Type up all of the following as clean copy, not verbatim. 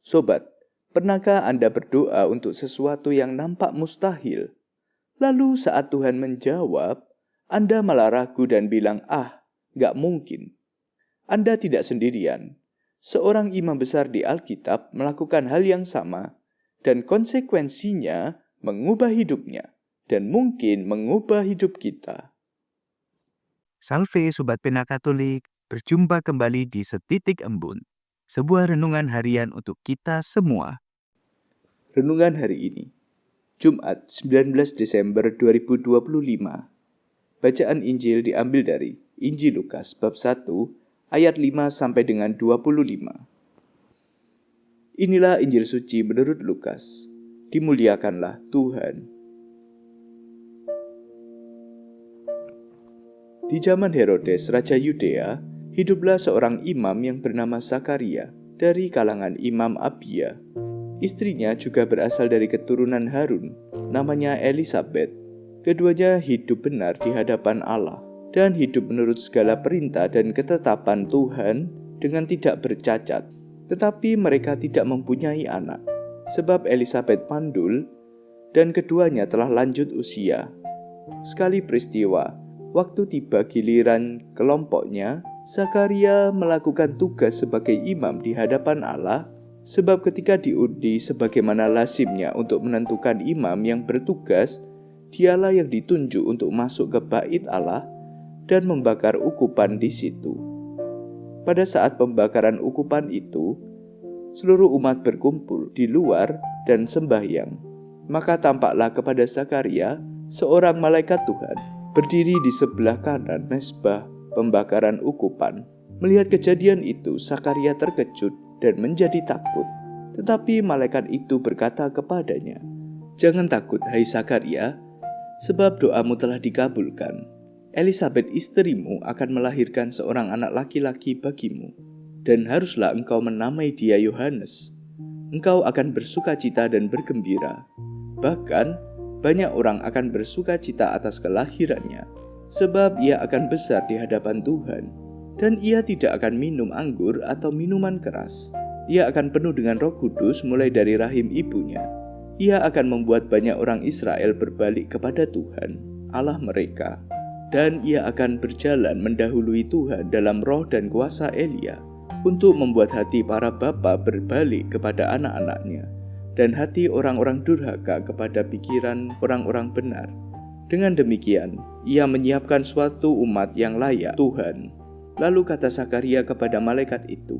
Sobat, pernahkah Anda berdoa untuk sesuatu yang nampak mustahil? Lalu saat Tuhan menjawab, Anda malah ragu dan bilang, gak mungkin. Anda tidak sendirian. Seorang imam besar di Alkitab melakukan hal yang sama, dan konsekuensinya mengubah hidupnya, dan mungkin mengubah hidup kita. Salve Sobat Pena Katolik, berjumpa kembali di Setitik Embun, sebuah renungan harian untuk kita semua. Renungan hari ini, Jumat 19 Desember 2025. Bacaan Injil diambil dari Injil Lukas bab 1 ayat 5 sampai dengan 25. Inilah Injil suci menurut Lukas. Dimuliakanlah Tuhan. Di zaman Herodes, Raja Yudea, hiduplah seorang imam yang bernama Zakaria dari kalangan Imam Abia. Istrinya juga berasal dari keturunan Harun, namanya Elisabet. Keduanya hidup benar di hadapan Allah dan hidup menurut segala perintah dan ketetapan Tuhan dengan tidak bercacat. Tetapi mereka tidak mempunyai anak, sebab Elisabet mandul dan keduanya telah lanjut usia. Sekali peristiwa, waktu tiba giliran kelompoknya, Zakaria melakukan tugas sebagai imam di hadapan Allah, sebab ketika diundi sebagaimana lazimnya untuk menentukan imam yang bertugas, dialah yang ditunjuk untuk masuk ke bait Allah dan membakar ukupan di situ. Pada saat pembakaran ukupan itu, seluruh umat berkumpul di luar dan sembahyang. Maka tampaklah kepada Zakaria seorang malaikat Tuhan berdiri di sebelah kanan mezbah pembakaran ukupan. Melihat kejadian itu, Zakaria terkejut dan menjadi takut. Tetapi malaikat itu berkata kepadanya, "Jangan takut, hai Zakaria, sebab doamu telah dikabulkan. Elisabet istrimu akan melahirkan seorang anak laki-laki bagimu, dan haruslah engkau menamai dia Yohanes. Engkau akan bersukacita dan bergembira. Bahkan, banyak orang akan bersukacita atas kelahirannya, sebab ia akan besar di hadapan Tuhan, dan ia tidak akan minum anggur atau minuman keras. Ia akan penuh dengan Roh Kudus mulai dari rahim ibunya. Ia akan membuat banyak orang Israel berbalik kepada Tuhan, Allah mereka. Dan ia akan berjalan mendahului Tuhan dalam roh dan kuasa Elia, untuk membuat hati para bapa berbalik kepada anak-anaknya, dan hati orang-orang durhaka kepada pikiran orang-orang benar. Dengan demikian, ia menyiapkan suatu umat yang layak Tuhan." Lalu kata Zakaria kepada malaikat itu,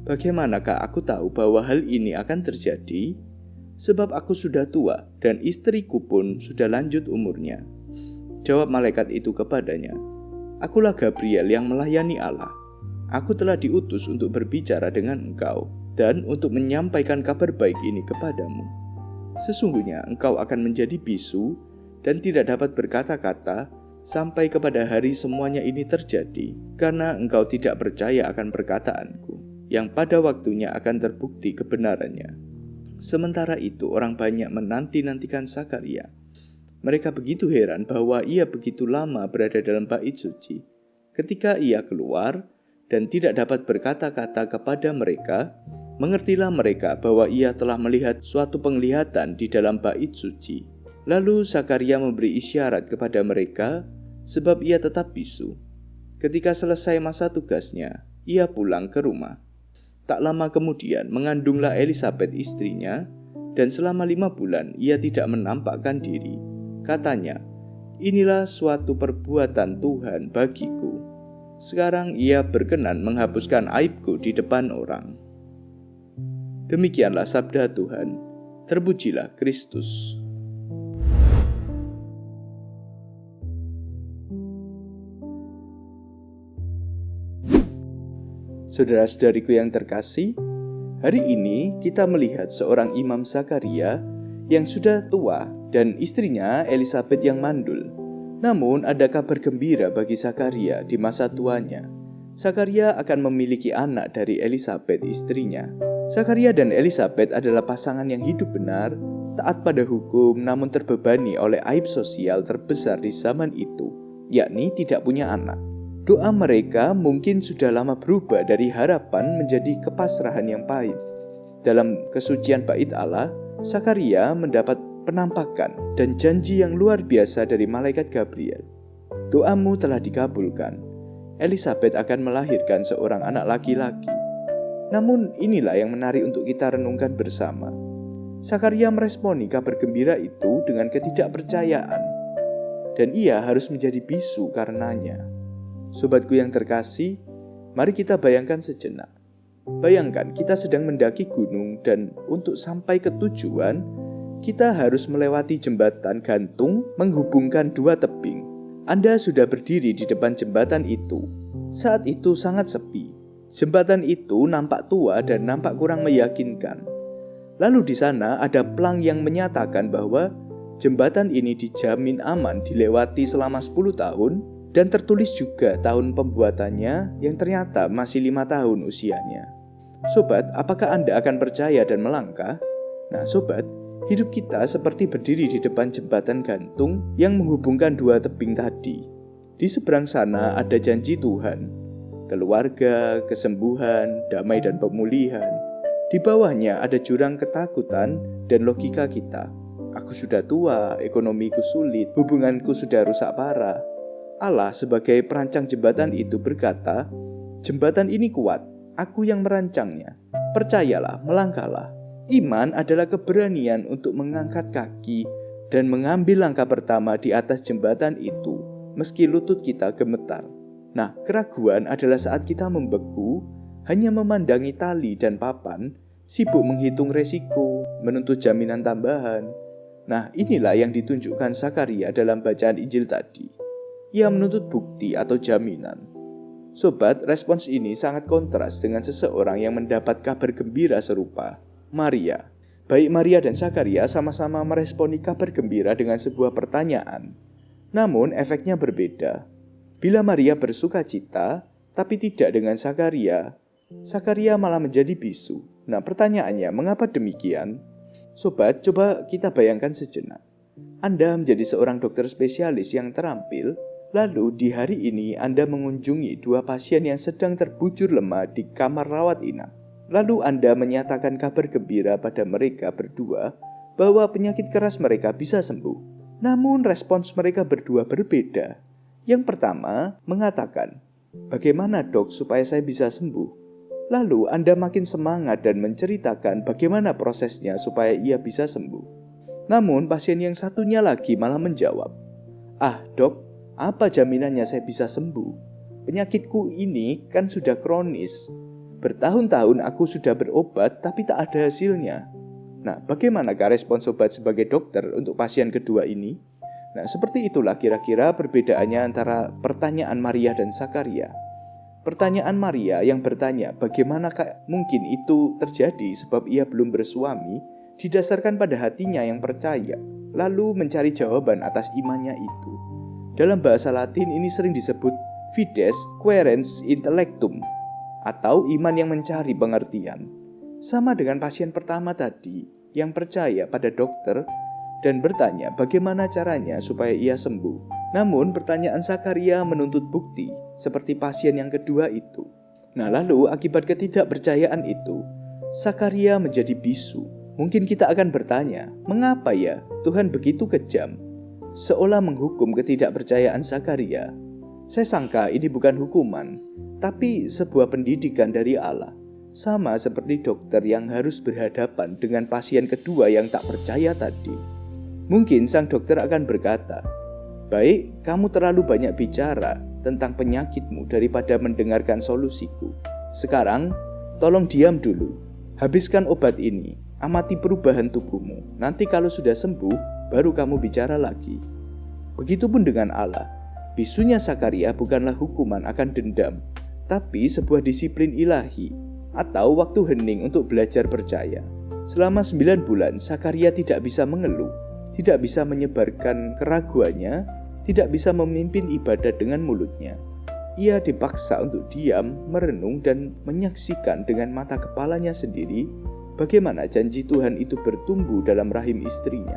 "Bagaimanakah aku tahu bahwa hal ini akan terjadi? Sebab aku sudah tua dan istriku pun sudah lanjut umurnya." Jawab malaikat itu kepadanya, "Akulah Gabriel yang melayani Allah. Aku telah diutus untuk berbicara dengan engkau dan untuk menyampaikan kabar baik ini kepadamu. Sesungguhnya engkau akan menjadi bisu dan tidak dapat berkata-kata sampai kepada hari semuanya ini terjadi, karena engkau tidak percaya akan perkataanku, yang pada waktunya akan terbukti kebenarannya." Sementara itu orang banyak menanti-nantikan Zakaria. Mereka begitu heran bahwa ia begitu lama berada dalam bait suci. Ketika ia keluar dan tidak dapat berkata-kata kepada mereka, mengertilah mereka bahwa ia telah melihat suatu penglihatan di dalam bait suci. Lalu Zakaria memberi isyarat kepada mereka, sebab ia tetap bisu. Ketika selesai masa tugasnya, ia pulang ke rumah. Tak lama kemudian mengandunglah Elisabet istrinya, dan selama 5 bulan ia tidak menampakkan diri. Katanya, "Inilah suatu perbuatan Tuhan bagiku. Sekarang ia berkenan menghapuskan aibku di depan orang." Demikianlah sabda Tuhan. Terpujilah Kristus. Saudara-saudariku yang terkasih, hari ini kita melihat seorang imam Zakaria yang sudah tua dan istrinya Elisabet yang mandul. Namun ada kabar gembira bagi Zakaria di masa tuanya. Zakaria akan memiliki anak dari Elisabet istrinya. Zakaria dan Elisabet adalah pasangan yang hidup benar, taat pada hukum, namun terbebani oleh aib sosial terbesar di zaman itu, yakni tidak punya anak. Doa mereka mungkin sudah lama berubah dari harapan menjadi kepasrahan yang pahit. Dalam kesucian bait Allah, Zakaria mendapat penampakan dan janji yang luar biasa dari malaikat Gabriel. Doamu telah dikabulkan. Elisabet akan melahirkan seorang anak laki-laki. Namun inilah yang menarik untuk kita renungkan bersama. Zakaria meresponi kabar gembira itu dengan ketidakpercayaan, dan ia harus menjadi bisu karenanya. Sobatku yang terkasih, mari kita bayangkan sejenak. Bayangkan kita sedang mendaki gunung dan untuk sampai ke tujuan, kita harus melewati jembatan gantung menghubungkan dua tebing. Anda sudah berdiri di depan jembatan itu. Saat itu sangat sepi. Jembatan itu nampak tua dan nampak kurang meyakinkan. Lalu di sana ada plang yang menyatakan bahwa jembatan ini dijamin aman dilewati selama 10 tahun dan tertulis juga tahun pembuatannya yang ternyata masih 5 tahun usianya. Sobat, apakah Anda akan percaya dan melangkah? Nah sobat, hidup kita seperti berdiri di depan jembatan gantung yang menghubungkan dua tebing tadi. Di seberang sana ada janji Tuhan, keluarga, kesembuhan, damai dan pemulihan. Di bawahnya ada jurang ketakutan dan logika kita. Aku sudah tua, ekonomiku sulit, hubunganku sudah rusak parah. Allah sebagai perancang jembatan itu berkata, jembatan ini kuat, aku yang merancangnya. Percayalah, melangkahlah. Iman adalah keberanian untuk mengangkat kaki dan mengambil langkah pertama di atas jembatan itu, meski lutut kita gemetar. Nah, keraguan adalah saat kita membeku, hanya memandangi tali dan papan, sibuk menghitung resiko, menuntut jaminan tambahan. Nah, inilah yang ditunjukkan Zakaria dalam bacaan Injil tadi. Ia menuntut bukti atau jaminan. Sobat, respons ini sangat kontras dengan seseorang yang mendapat kabar gembira serupa, Maria. Baik Maria dan Zakaria sama-sama meresponi kabar gembira dengan sebuah pertanyaan. Namun efeknya berbeda. Bila Maria bersuka cita, tapi tidak dengan Zakaria, Zakaria malah menjadi bisu. Nah pertanyaannya, mengapa demikian? Sobat, coba kita bayangkan sejenak. Anda menjadi seorang dokter spesialis yang terampil, lalu di hari ini Anda mengunjungi dua pasien yang sedang terbujur lemah di kamar rawat inap. Lalu Anda menyatakan kabar gembira pada mereka berdua bahwa penyakit keras mereka bisa sembuh. Namun respons mereka berdua berbeda. Yang pertama mengatakan, bagaimana dok supaya saya bisa sembuh? Lalu Anda makin semangat dan menceritakan bagaimana prosesnya supaya ia bisa sembuh. Namun pasien yang satunya lagi malah menjawab, ah dok, apa jaminannya saya bisa sembuh? Penyakitku ini kan sudah kronis. Bertahun-tahun aku sudah berobat tapi tak ada hasilnya. Nah, bagaimanakah respon sobat sebagai dokter untuk pasien kedua ini? Nah, seperti itulah kira-kira perbedaannya antara pertanyaan Maria dan Zakaria. Pertanyaan Maria yang bertanya bagaimanakah mungkin itu terjadi sebab ia belum bersuami, didasarkan pada hatinya yang percaya, lalu mencari jawaban atas imannya itu. Dalam bahasa Latin ini sering disebut fides quaerens intellectum, atau iman yang mencari pengertian. Sama dengan pasien pertama tadi yang percaya pada dokter dan bertanya bagaimana caranya supaya ia sembuh. Namun pertanyaan Zakaria menuntut bukti seperti pasien yang kedua itu. Nah lalu akibat ketidakpercayaan itu, Zakaria menjadi bisu. Mungkin kita akan bertanya, mengapa ya Tuhan begitu kejam? Seolah menghukum ketidakpercayaan Zakaria. Saya sangka ini bukan hukuman, tapi sebuah pendidikan dari Allah. Sama seperti dokter yang harus berhadapan dengan pasien kedua yang tak percaya tadi. Mungkin sang dokter akan berkata, baik, kamu terlalu banyak bicara tentang penyakitmu daripada mendengarkan solusiku. Sekarang, tolong diam dulu. Habiskan obat ini, amati perubahan tubuhmu. Nanti kalau sudah sembuh, baru kamu bicara lagi. Begitupun dengan Allah. Bisunya Zakaria bukanlah hukuman akan dendam, tapi sebuah disiplin ilahi atau waktu hening untuk belajar percaya. Selama 9 bulan, Zakaria tidak bisa mengeluh, tidak bisa menyebarkan keraguannya, tidak bisa memimpin ibadah dengan mulutnya. Ia dipaksa untuk diam, merenung, dan menyaksikan dengan mata kepalanya sendiri bagaimana janji Tuhan itu bertumbuh dalam rahim istrinya.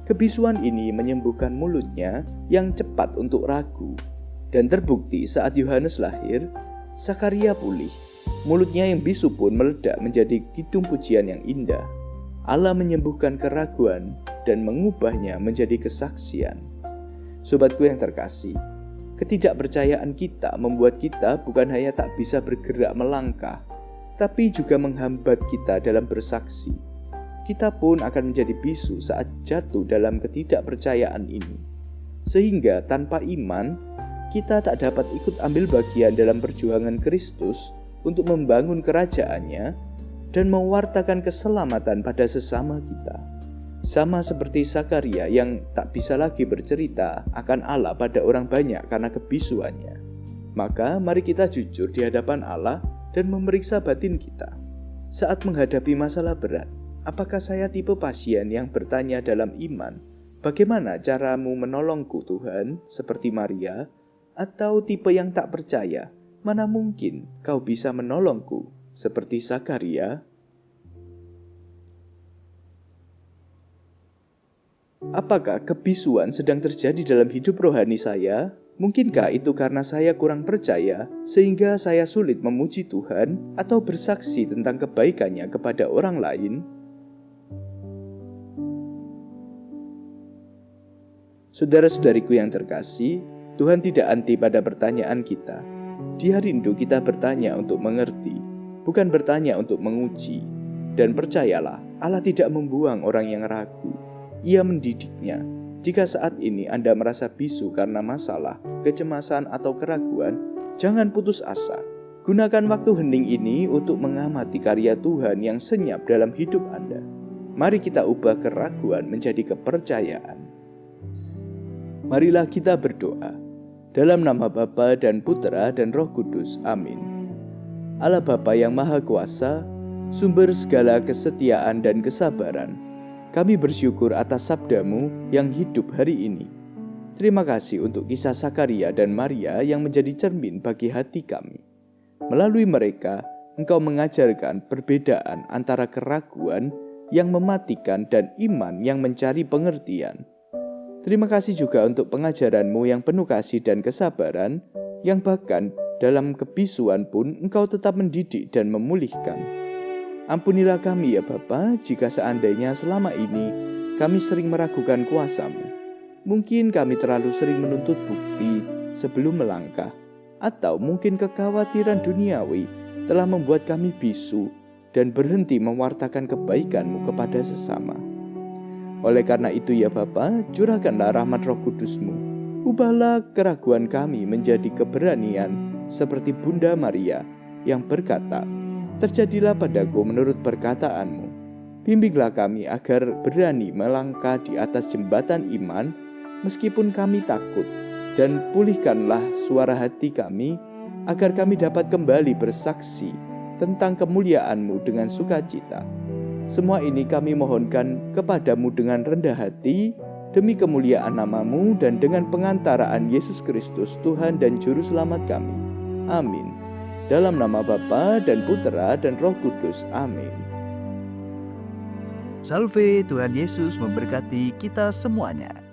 Kebisuan ini menyembuhkan mulutnya yang cepat untuk ragu. Dan terbukti saat Yohanes lahir, Zakaria pulih. Mulutnya yang bisu pun meledak menjadi kidung pujian yang indah. Allah menyembuhkan keraguan dan mengubahnya menjadi kesaksian. Sobatku yang terkasih, ketidakpercayaan kita membuat kita bukan hanya tak bisa bergerak melangkah, tapi juga menghambat kita dalam bersaksi. Kita pun akan menjadi bisu saat jatuh dalam ketidakpercayaan ini. Sehingga tanpa iman, kita tak dapat ikut ambil bagian dalam perjuangan Kristus untuk membangun kerajaannya dan mewartakan keselamatan pada sesama kita. Sama seperti Zakaria yang tak bisa lagi bercerita akan Allah pada orang banyak karena kebisuannya. Maka mari kita jujur di hadapan Allah dan memeriksa batin kita. Saat menghadapi masalah berat, apakah saya tipe pasien yang bertanya dalam iman, bagaimana caramu menolongku Tuhan, seperti Maria, atau tipe yang tak percaya, mana mungkin kau bisa menolongku, seperti Zakaria? Apakah kebisuan sedang terjadi dalam hidup rohani saya? Mungkinkah itu karena saya kurang percaya sehingga saya sulit memuji Tuhan atau bersaksi tentang kebaikannya kepada orang lain? Saudara-saudariku yang terkasih, Tuhan tidak anti pada pertanyaan kita. Dia rindu kita bertanya untuk mengerti, bukan bertanya untuk menguji. Dan percayalah, Allah tidak membuang orang yang ragu. Ia mendidiknya. Jika saat ini Anda merasa bisu karena masalah, kecemasan, atau keraguan, jangan putus asa. Gunakan waktu hening ini untuk mengamati karya Tuhan yang senyap dalam hidup Anda. Mari kita ubah keraguan menjadi kepercayaan. Marilah kita berdoa. Dalam nama Bapa dan Putera dan Roh Kudus. Amin. Allah Bapa yang Maha Kuasa, sumber segala kesetiaan dan kesabaran, kami bersyukur atas sabda-Mu yang hidup hari ini. Terima kasih untuk kisah Zakaria dan Maria yang menjadi cermin bagi hati kami. Melalui mereka, Engkau mengajarkan perbedaan antara keraguan yang mematikan dan iman yang mencari pengertian. Terima kasih juga untuk pengajaran-Mu yang penuh kasih dan kesabaran, yang bahkan dalam kebisuan pun Engkau tetap mendidik dan memulihkan. Ampunilah kami ya Bapa, jika seandainya selama ini kami sering meragukan kuasa-Mu. Mungkin kami terlalu sering menuntut bukti sebelum melangkah, atau mungkin kekhawatiran duniawi telah membuat kami bisu dan berhenti mewartakan kebaikan-Mu kepada sesama. Oleh karena itu ya Bapa, curahkanlah rahmat Roh Kudus-Mu. Ubahlah keraguan kami menjadi keberanian seperti Bunda Maria yang berkata, "Terjadilah padaku menurut perkataan-Mu." Bimbinglah kami agar berani melangkah di atas jembatan iman meskipun kami takut, dan pulihkanlah suara hati kami agar kami dapat kembali bersaksi tentang kemuliaan-Mu dengan sukacita. Semua ini kami mohonkan kepadamu dengan rendah hati, demi kemuliaan nama-Mu dan dengan pengantaraan Yesus Kristus, Tuhan dan Juru Selamat kami. Amin. Dalam nama Bapa dan Putera dan Roh Kudus. Amin. Salve, Tuhan Yesus memberkati kita semuanya.